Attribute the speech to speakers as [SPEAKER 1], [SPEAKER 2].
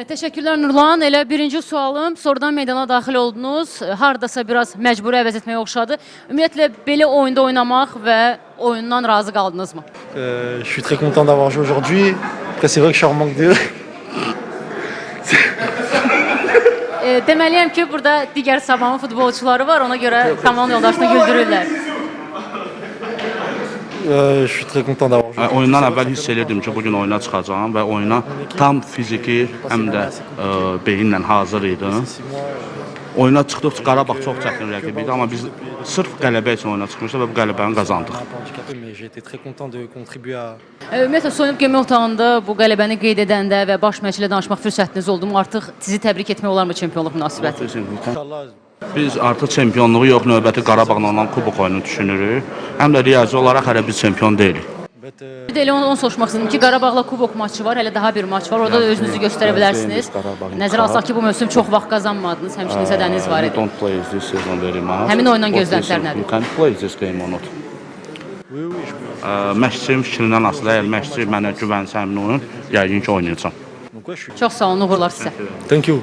[SPEAKER 1] Teşekkürler Nurlan. Elə birinci sualım, sorudan meydana daxil oldunuz. Hardasa biraz məcburi əvəz etməyə oxşadı. Ümumiyyətlə, belə oyunda oynamaq və oyundan razı qaldınızmı?
[SPEAKER 2] Je suis très content d'avoir joué aujourd'hui. Après, c'est vrai que je suis en manque de...
[SPEAKER 1] Deməliyəm ki, burada digər Sabahın futbolçuları var, ona görə komanda yoldaşını güldürürlər.
[SPEAKER 2] Je suis très content d'avoir joué.
[SPEAKER 3] Oyundan əvvəl hiss edirdim ki, bugün oyuna çıxacağam və oyuna tam fiziki, həm də beyinlə hazır idim. Oyuna çıxdıqca Qarabağ çox çətin rəqib idi, amma biz sırf qələbə üçün oyuna çıxmışdıq və bu qələbəni qazandıq.
[SPEAKER 1] Ümumiyyətlə, soyunub gömmək otağında bu qələbəni qeyd edəndə və baş məşqçi ilə danışmaq fürsətiniz oldu mu? Artıq sizi təbrik etmək olarmı çempionluq münasibəti?
[SPEAKER 3] Biz artıq çempionluğu yox, növbəti Qarabağla olan kubok oyunu düşünürük. Həm də riyazi olaraq hələ biz çempion deyilik.
[SPEAKER 1] Bir də elə onu soruşmaq istədim ki, Qarabağla kubok maçı var, hələ daha bir maç var. Orada da özünüzü göstərə bilərsiniz. Nəzərə alsaq ki, bu mövsüm çox vaxt qazanmadınız, həmçinin zədəniz var idi. Həmin oyundan gözləntilər nədir?
[SPEAKER 3] Məşqçinin fikrindən asılı, əgər məşqçi mənə güvənsə həmin oyun, yəqin ki, oynayacağam.
[SPEAKER 1] Çox sağ olun, uğurlar sizə.
[SPEAKER 2] Thank you.